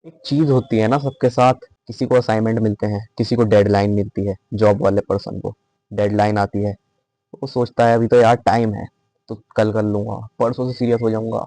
एक चीज होती है ना सबके साथ। किसी को असाइनमेंट मिलते हैं, किसी को डेडलाइन मिलती है। जॉब वाले पर्सन को डेडलाइन आती है, वो सोचता है अभी तो यार टाइम है, तो कल कर लूंगा, परसों से सीरियस हो जाऊंगा,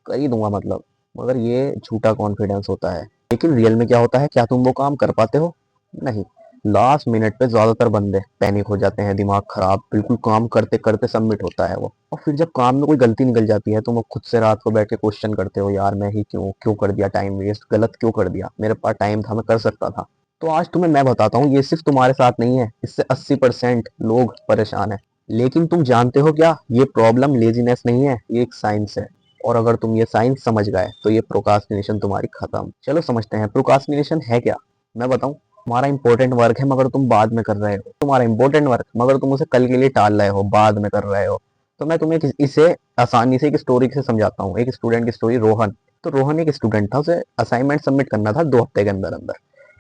कर ही दूंगा मतलब। मगर ये झूठा कॉन्फिडेंस होता है। लेकिन रियल में क्या होता है? क्या तुम वो काम कर पाते हो? नहीं। लास्ट मिनट पे ज्यादातर बंदे पैनिक हो जाते हैं, दिमाग खराब, बिल्कुल काम करते करते सबमिट होता है वो। और फिर जब काम में कोई गलती निकल जाती है तो वो खुद से रात को बैठ के क्वेश्चन करते हो, यार मैं ही क्यों क्यों कर दिया, टाइम वेस्ट, गलत क्यों कर दिया, मेरे पास टाइम था, मैं कर सकता था। तो आज तुम्हें मैं बताता हूँ, ये सिर्फ तुम्हारे साथ नहीं है, इससे 80% लोग परेशान है। लेकिन तुम जानते हो क्या? ये प्रॉब्लम लेजीनेस नहीं है, ये एक साइंस है। और अगर तुम ये साइंस समझ गए तो ये प्रोकास्टिनेशन तुम्हारी खत्म। चलो समझते हैं प्रोकास्टिनेशन है क्या। मैं बताऊं। तुम्हारा इंपॉर्टेंट वर्क है मगर तुम बाद में कर रहे हो, तुम्हारा इंपॉर्टेंट वर्क मगर तुम उसे कल के लिए टाल रहे हो, बाद में कर रहे हो। तो मैं तुम्हें इसे आसानी से एक स्टोरी से समझाता हूँ। एक स्टूडेंट की स्टोरी, रोहन। तो रोहन एक स्टूडेंट था, उसे असाइनमेंट सबमिट करना था 2 हफ्ते के अंदर अंदर।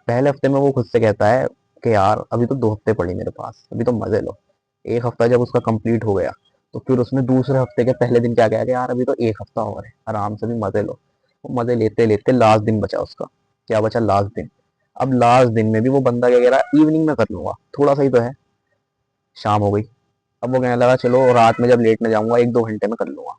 पहले हफ्ते में वो खुद से कहता है कि यार अभी तो 2 हफ्ते पड़ी मेरे पास, अभी तो मजे लो। एक हफ्ता जब उसका कंप्लीट हो गया तो फिर उसने दूसरे हफ्ते के पहले दिन क्या कहा कि यार अभी तो एक हफ्ता और है, आराम से भी मजे लो। वो मजे लेते लेते लास्ट दिन बचा उसका। क्या बचा? लास्ट दिन। अब लास्ट दिन में भी वो बंदा क्या कह रहा है, इवनिंग में कर लूंगा, थोड़ा सा ही तो है। शाम हो गई। अब वो कहने लगा चलो रात में जब लेटने जाऊंगा 1-2 घंटे में कर लूंगा।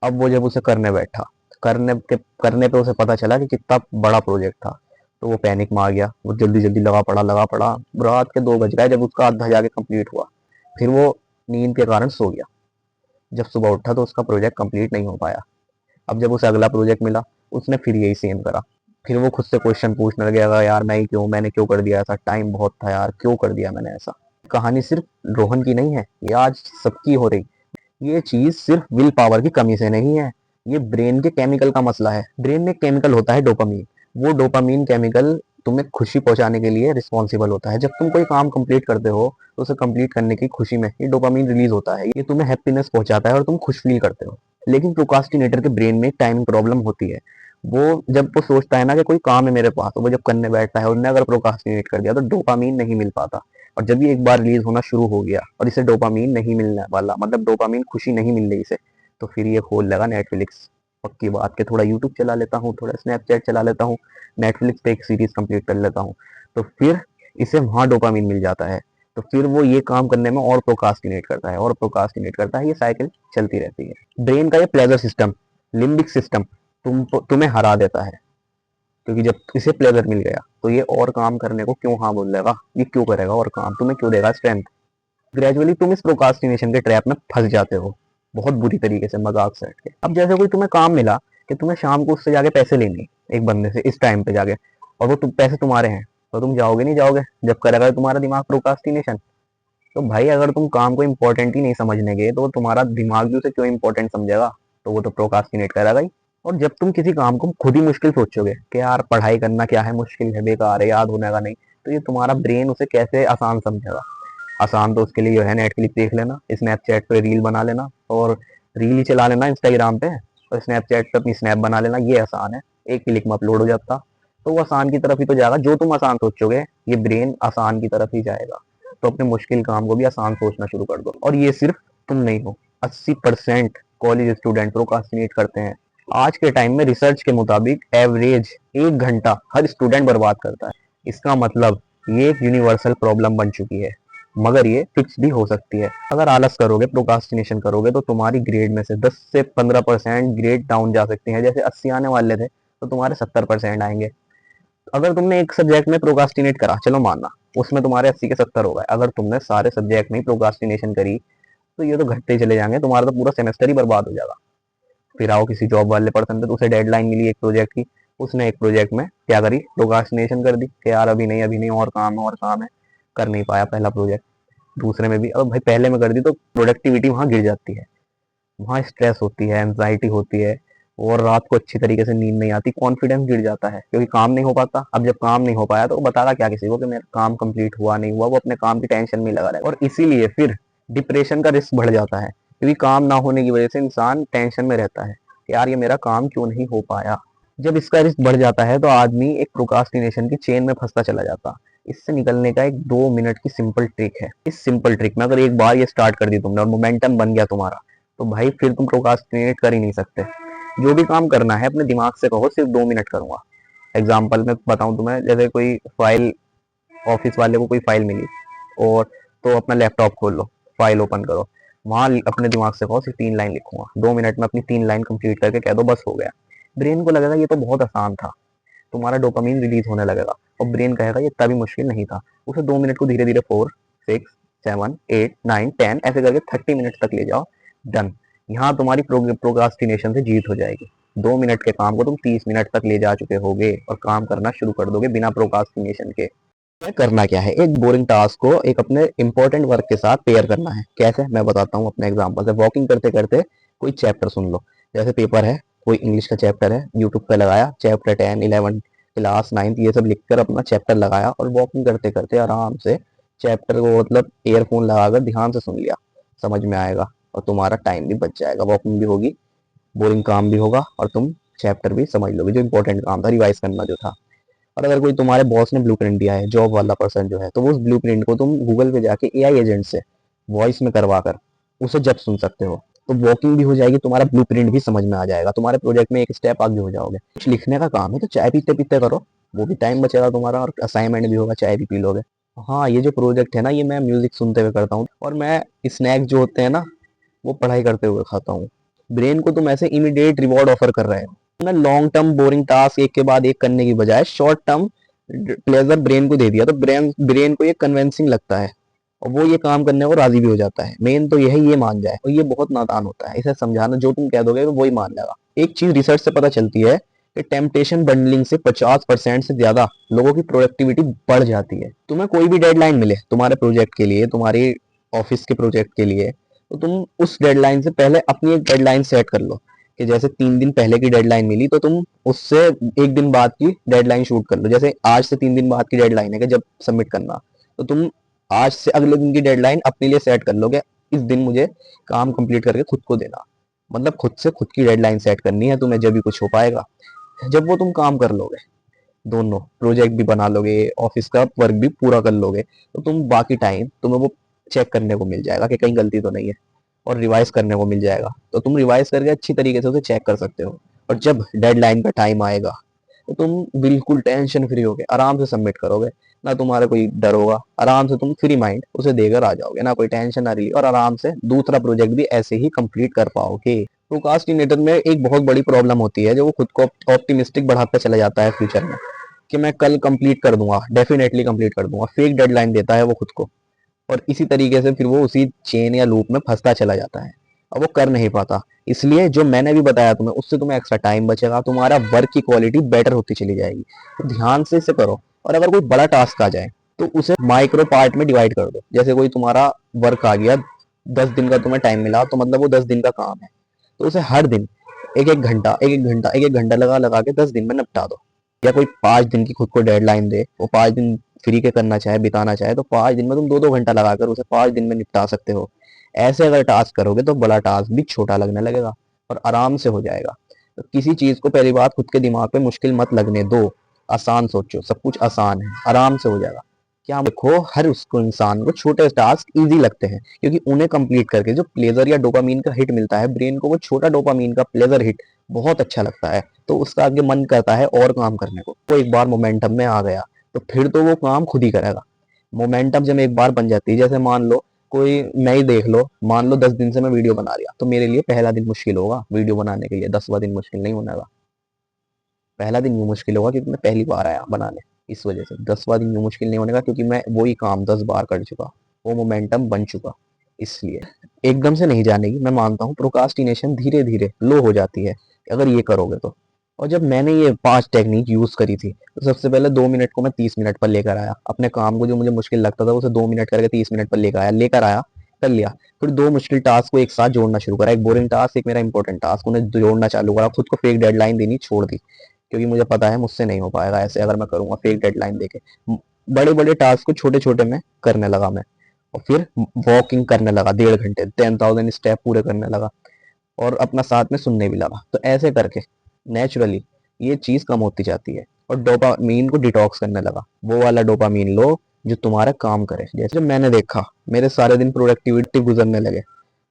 अब वो जब उसे करने बैठा, करने पे उसे पता चला कि कितना बड़ा प्रोजेक्ट था। तो वो पैनिक में आ गया, वो जल्दी जल्दी लगा पड़ा। रात के 2 बज गए जब उसका आधा जाके कंप्लीट हुआ। फिर वो नींद के कारण सो गया। जब सुबह उठा तो उसका प्रोजेक्ट कंप्लीट नहीं हो पाया। अब जब उसे अगला प्रोजेक्ट मिला, उसने फिर यही सेम करा। फिर वो खुद से क्वेश्चन पूछने लगेगा, यार मैंने क्यों कर दिया ऐसा, टाइम बहुत था यार, क्यों कर दिया मैंने ऐसा। कहानी सिर्फ रोहन की नहीं है, ये आज सबकी हो रही। ये चीज सिर्फ विल पावर की कमी से नहीं है, ये ब्रेन के केमिकल का मसला है। ब्रेन में एक केमिकल होता है डोपामीन। वो डोपामीन केमिकल तुम्हें खुशी पहुंचाने के लिए रिस्पॉन्सिबल होता है। जब तुम कोई काम कंप्लीट करते हो तो उसे कंप्लीट करने की खुशी में ये डोपामीन रिलीज होता है, ये तुम्हें हैप्पीनेस पहुंचाता है और तुम खुश फील करते हो। लेकिन प्रोकास्टिनेटर के ब्रेन में टाइमिंग प्रॉब्लम होती है। वो जब वो सोचता है ना कि कोई काम है मेरे पास, तो वो जब करने बैठता है, उनने अगर प्रोकास्टिनेट कर दिया तो डोपामीन नहीं मिल पाता। और जब ये एक बार रिलीज होना शुरू हो गया और इसे डोपामीन नहीं मिलने वाला, मतलब डोपामीन खुशी नहीं मिल रही इसे, तो फिर ये खोल लगा नेटफ्लिक्स। पक्की बात के थोड़ा यूट्यूब चला लेता हूँ, थोड़ा स्नैपचैट चला लेता हूँ, नेटफ्लिक्स पे एक सीरीज कंप्लीट कर लेता हूँ। तो फिर इसे वहां डोपामीन मिल जाता है। तो फिर वो ये काम करने में और प्रोकास्टिनेट करता है और प्रोकास्टिनेट करता है, ये साइकिल चलती रहती है। ब्रेन का ये प्लेजर सिस्टम, लिम्बिक सिस्टम, तुम्हें हरा देता है। क्योंकि जब इसे प्लेजर मिल गया तो ये और काम करने को क्यों हाँ बोलेगा, ये क्यों करेगा और काम, तुम्हें क्यों देगा स्ट्रेंथ। ग्रेजुअली तुम इस प्रोकास्टिनेशन के ट्रैप में फंस जाते हो, बहुत बुरी तरीके से, मजाक से हट के। अब जैसे कोई तुम्हें काम मिला कि तुम्हें शाम को उससे जाके पैसे लेने, एक बंदे से इस टाइम पे जाके, और वो पैसे तुम्हारे हैं, तो तुम जाओगे नहीं जाओगे? जब करेगा तुम्हारा दिमाग प्रोकास्टिनेशन। तो भाई अगर तुम काम को इम्पोर्टेंट ही नहीं समझने गए तो तुम्हारा दिमाग भी उसे क्यों इम्पोर्टेंट समझेगा? तो वो तो प्रोकास्टिनेट करेगा ही। और जब तुम किसी काम को खुद ही मुश्किल सोचोगे कि यार पढ़ाई करना क्या है, मुश्किल है, बेकार है, याद होने का नहीं, तो ये तुम्हारा ब्रेन उसे कैसे आसान समझेगा? आसान तो उसके लिए जो है नेटफ्लिक्स देख लेना, स्नैपचैट पे रील बना लेना, और रील ही चला लेना इंस्टाग्राम पे, और स्नैपचैट पे अपनी स्नैप बना लेना, ये आसान है, एक क्लिक में अपलोड हो जाता। तो वो आसान की तरफ ही तो जाएगा, जो तुम आसान सोचोगे ये ब्रेन आसान की तरफ ही जाएगा। तो अपने मुश्किल काम को भी आसान सोचना शुरू कर दो। और ये सिर्फ तुम नहीं हो, 80% कॉलेज स्टूडेंट प्रोकास्टिनेट करते हैं। आज के टाइम में रिसर्च के मुताबिक एवरेज 1 घंटा हर स्टूडेंट बर्बाद करता है। इसका मतलब ये एक यूनिवर्सल प्रॉब्लम बन चुकी है, मगर ये फिक्स भी हो सकती है। अगर आलस करोगे, प्रोकास्टिनेशन करोगे, तो तुम्हारी ग्रेड में से 10 से 15% ग्रेड डाउन जा सकती है। जैसे 80 आने वाले थे तो तुम्हारे 70% आएंगे। अगर तुमने एक सब्जेक्ट में प्रोकास्टिनेट करा, चलो मानना उसमें तुम्हारे 80 के 70 हो गए, अगर तुमने सारे सब्जेक्ट में प्रोकास्टिनेशन करी तो ये तो घटते ही चले जाएंगे, तुम्हारा तो पूरा सेमेस्टर ही बर्बाद हो जाएगा। फिर आओ किसी जॉब वाले पर्सन पे, तो उसे डेडलाइन मिली एक प्रोजेक्ट की, उसने एक प्रोजेक्ट में क्या करी, प्रोकास्टिनेशन कर दी कि यार अभी नहीं, और काम है और काम है, कर नहीं पाया पहला प्रोजेक्ट। दूसरे में भी, अब भाई पहले में कर दी तो प्रोडक्टिविटी वहाँ गिर जाती है, वहाँ स्ट्रेस होती है, एंजाइटी होती है, और रात को अच्छी तरीके से नींद नहीं आती, कॉन्फिडेंस गिर जाता है क्योंकि काम नहीं हो पाता। अब जब काम नहीं हो पाया तो वो बतागा क्या किसी को कि मेरा काम कंप्लीट हुआ नहीं हुआ, वो अपने काम की टेंशन में लगा रहेगा। और इसीलिए फिर डिप्रेशन का रिस्क बढ़ जाता है, क्योंकि काम ना होने की वजह से इंसान टेंशन में रहता है कि यार ये मेरा काम क्यों नहीं हो पाया। जब इसका रिस्क बढ़ जाता है तो आदमी एक प्रोकास्टिनेशन की चेन में फंसता चला जाता। इससे निकलने का एक 2 मिनट की सिंपल ट्रिक है। इस सिंपल ट्रिक में अगर एक बार ये स्टार्ट कर दी तुमने और मोमेंटम बन गया तुम्हारा, तो भाई फिर तुम प्रोकास्टिनेट कर ही नहीं सकते। जो भी काम करना है अपने दिमाग से कहो सिर्फ 2 मिनट करूंगा, एग्जाम्पल में बताऊं तुम्हें, जैसे कोई फाइल, ऑफिस वाले को कोई फाइल मिली, और तो अपना लैपटॉप खोल लो, फाइल ओपन करो, वहां अपने दिमाग से कहो सिर्फ 3 लाइन लिखूंगा, 2 मिनट में अपनी 3 लाइन कंप्लीट करके कह दो बस हो गया। ब्रेन को लगेगा ये तो बहुत आसान था, तुम्हारा डोपामीन रिलीज होने लगेगा, और ब्रेन कहेगा ये इतना भी मुश्किल नहीं था। उसे 2 मिनट को धीरे धीरे 4, 6, 7, 8, 9, 10 ऐसे करके 30 मिनट तक ले जाओ, डन। यहाँ तुम्हारी प्रोक्रास्टिनेशन से जीत हो जाएगी। 2 मिनट के काम को तुम 30 मिनट तक ले जा चुके होगे और काम करना शुरू कर दोगे बिना प्रोक्रास्टिनेशन के। करना क्या है, एक बोरिंग टास्क को एक अपने इंपॉर्टेंट वर्क के साथ पेयर करना है। कैसे, मैं बताता हूँ अपने एग्जांपल से। वॉकिंग करते करते कोई चैप्टर सुन लो, जैसे पेपर है, कोई इंग्लिश का चैप्टर है, यूट्यूब पे लगाया चैप्टर 10, 11 क्लास 9 ये सब लिखकर अपना चैप्टर लगाया, और वॉकिंग करते करते आराम से चैप्टर को मतलब ईयरफोन लगाकर ध्यान से सुन लिया, समझ में आएगा और तुम्हारा टाइम भी बच जाएगा, वॉकिंग भी होगी, बोरिंग काम भी होगा, और तुम चैप्टर भी समझ लोगे जो इंपॉर्टेंट काम था, रिवाइज करना जो था। और अगर कोई तुम्हारे बॉस ने ब्लूप्रिंट दिया है, जॉब वाला पर्सन जो है, तो वो उस ब्लूप्रिंट को तुम गूगल पे जाके एआई एजेंट से वॉइस में करवा कर उसे जब सुन सकते हो, तो वॉकिंग भी हो जाएगी, तुम्हारा ब्लूप्रिंट भी समझ में आ जाएगा, तुम्हारे प्रोजेक्ट में एक स्टेप आगे हो जाओगे। कुछ लिखने का काम है तो चाय पीते पीते करो, वो भी टाइम बचेगा तुम्हारा, और असाइनमेंट भी होगा, चाय भी पी लोगे। हाँ, ये जो प्रोजेक्ट है ना, ये मैं म्यूजिक सुनते हुए करता हूँ, और मैं स्नैक्स जो होते हैं ना, वो पढ़ाई करते हुए खाता हूँ। ब्रेन को तुम ऐसे इमीडिएट रिवॉर्ड ऑफर कर रहे हो ना, लॉन्ग टर्म बोरिंग टास्क एक के बाद एक करने की बजाय शॉर्ट टर्म प्लेजर ब्रेन को दे दिया, तो ब्रेन ब्रेन को ये कन्विंसिंग लगता है, और वो ये काम करने को राजी भी हो जाता है। मेन तो यही, ये मान जाए, और ये बहुत नादान होता है, इसे समझाना, जो तुम कह दोगे वो ही मान लेगा। एक चीज रिसर्च से पता चलती है कि टेम्पटेशन बंडलिंग से 50% से ज्यादा लोगों की प्रोडक्टिविटी बढ़ जाती है। तुम्हें कोई भी डेडलाइन मिले तुम्हारे प्रोजेक्ट के लिए, तुम्हारी ऑफिस के प्रोजेक्ट के लिए, तो तुम उस डेडलाइन से पहले अपनी एक डेडलाइन सेट कर लो, कि जैसे 3 दिन पहले की डेडलाइन मिली, तो तुम उससे 1 दिन बाद की डेडलाइन शूट कर लो। जैसे आज से 3 दिन बाद की डेडलाइन है कि जब सबमिट करना, तो तुम आज से अगले दिन की डेडलाइन अपने लिए सेट कर लोगे, इस दिन मुझे काम कंप्लीट करके खुद को देना, मतलब खुद से खुद की डेडलाइन सेट करनी है तुम्हें, जब भी कुछ हो पाएगा, जब वो तुम काम कर लोगे, दोनों प्रोजेक्ट भी बना लोगे, ऑफिस का वर्क भी पूरा कर लोगे, तो तुम बाकी टाइम तुम्हें वो चेक करने को मिल जाएगा कि कहीं गलती तो नहीं है, और रिवाइज करने को मिल जाएगा, तो तुम रिवाइज करके अच्छी तरीके से उसे चेक कर सकते हो। और जब डेडलाइन का टाइम आएगा, तो तुम बिल्कुल टेंशन फ्री होगे आराम से सबमिट करोगे, ना तुम्हारा कोई डर होगा, आराम से तुम फ्री माइंड उसे देकर आ जाओगे, ना कोई टेंशन ना रही, और आराम से दूसरा प्रोजेक्ट भी ऐसे ही कंप्लीट कर पाओगे। प्रोक्रास्टिनेटर में एक बहुत बड़ी प्रॉब्लम होती है, जो वो खुद को ऑप्टिमिस्टिक बढ़ाता चला जाता है फ्यूचर में, कि मैं कल कंप्लीट कर दूंगा, डेफिनेटली कंप्लीट कर दूंगा, फेक डेडलाइन देता है वो खुद को, और इसी तरीके से फिर वो उसी चेन या लूप में फंसता चला जाता है, और वो कर नहीं पाता। इसलिए जो मैंने भी बताया तुम्हें, उससे तुम्हें एक्स्ट्रा टाइम बचेगा, तुम्हारा वर्क की क्वालिटी बेटर होती चली जाएगी। तो ध्यान से इसे करो, और अगर कोई बड़ा टास्क आ जाए तो उसे माइक्रो पार्ट में डिवाइड कर दो। जैसे कोई तुम्हारा वर्क आ गया, 10 दिन का तुम्हें टाइम मिला, तो मतलब वो 10 दिन का काम है, तो उसे हर दिन एक एक घंटा लगा लगा के 10 दिन में निपटा दो। या कोई 5 दिन की खुद को डेडलाइन दे, वो 5 दिन फ्री के करना चाहे, बिताना चाहे, तो 5 दिन में तुम 2-2 घंटा लगाकर उसे 5 दिन में निपटा सकते हो। ऐसे अगर टास्क करोगे तो बड़ा टास्क भी छोटा लगने लगेगा और आराम से हो जाएगा। तो किसी चीज को पहली बात खुद के दिमाग पे मुश्किल मत लगने दो, आसान सोचो, सब कुछ आसान है, आराम से हो जाएगा। क्या देखो, हर उसको इंसान को छोटे टास्क इजी लगते हैं, क्योंकि उन्हें कंप्लीट करके जो प्लेजर या डोपामीन का हिट मिलता है ब्रेन को, वो छोटा डोपामीन का प्लेजर हिट बहुत अच्छा लगता है, तो उसका आगे मन करता है और काम करने को। वो एक बार मोमेंटम में आ गया तो फिर तो वो काम खुद ही करेगा। मोमेंटम जब एक बार बन जाती है, जैसे मान लो कोई, मैं ही देख लो, मान लो 10 दिन से मैं वीडियो बना रहा, तो मेरे लिए पहला दिन मुश्किल होगा वीडियो बनाने के लिए, 10वां दिन मुश्किल नहीं होने का। पहला दिन यूं मुश्किल होगा क्योंकि मैं पहली बार आया बनाने, इस वजह से 10वां दिन यूं मुश्किल नहीं होने का, क्योंकि मैं वही काम 10 बार कर चुका, वो मोमेंटम बन चुका। इसलिए एकदम से नहीं जानेगी, मैं मानता हूँ प्रोकास्टिनेशन धीरे धीरे लो हो जाती है अगर ये करोगे तो। और जब मैंने ये 5 टेक्निक यूज करी थी, तो सबसे पहले 2 मिनट को मैं 30 मिनट पर लेकर आया, अपने काम को जो मुझे मुश्किल लगता था उसे 2 मिनट करके 30 मिनट पर लेकर आया, कर लिया। फिर 2 मुश्किल टास्क को एक साथ जोड़ना शुरू करा, एक बोरिंग टास्क, एक मेरा इंपॉर्टेंट टास्क, उन्हें जोड़ना चालू करा, खुद को फेक डेडलाइन देनी छोड़ दी, क्योंकि मुझे पता है मुझसे नहीं हो पाएगा ऐसे, अगर मैं करूंगा फेक डेडलाइन देके। बड़े बड़े टास्क को छोटे छोटे में करने लगा मैं, और फिर वॉकिंग करने लगा 1.5 घंटे, 10,000 स्टेप पूरे करने लगा, और अपना साथ में सुनने भी लगा। तो ऐसे करके नेचुरली ये चीज कम होती जाती है, और डोपामीन को डिटॉक्स करने लगा, वो वाला डोपामीन लो जो तुम्हारा काम करे। जैसे जब मैंने देखा मेरे सारे दिन प्रोडक्टिविटी गुजरने लगे,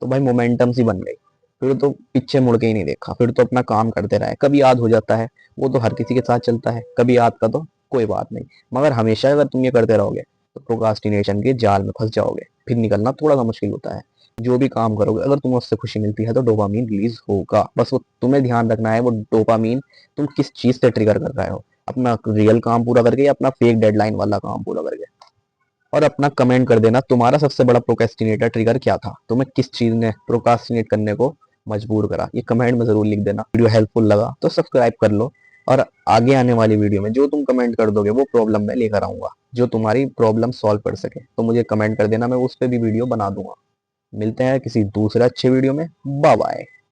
तो भाई मोमेंटम सी बन गई, फिर तो पीछे मुड़ के ही नहीं देखा, फिर तो अपना काम करते रहे। कभी याद हो जाता है, वो तो हर किसी के साथ चलता है, कभी याद का तो कोई बात नहीं। मगर हमेशा अगर तुम ये करते रहोगे तो प्रोक्रास्टिनेशन के जाल में फंस जाओगे, फिर निकलना थोड़ा सा मुश्किल होता है। जो भी काम करोगे अगर तुम्हें उससे खुशी मिलती है तो डोपामीन रिलीज होगा। बस वो तुम्हें ध्यान रखना है, वो डोपामीन तुम किस चीज से ट्रिगर कर रहे हो, अपना रियल काम पूरा करके या अपना फेक डेडलाइन वाला काम पूरा करके। और अपना कमेंट कर देना तुम्हारा सबसे बड़ा प्रोक्रेस्टिनेटर ट्रिगर क्या था, तुम्हें किस चीज ने प्रोक्रास्टिनेट करने को मजबूर करा, ये कमेंट में जरूर लिख देना। वीडियो हेल्पफुल लगा तो सब्सक्राइब कर लो, और आगे आने वाली वीडियो में जो तुम कमेंट कर दोगे वो प्रॉब्लम मैं लेकर आऊंगा, जो तुम्हारी प्रॉब्लम सॉल्व कर सके। तो मुझे कमेंट कर देना, मैं उस पर भी वीडियो बना दूंगा। मिलते हैं किसी दूसरे अच्छे वीडियो में। Bye bye.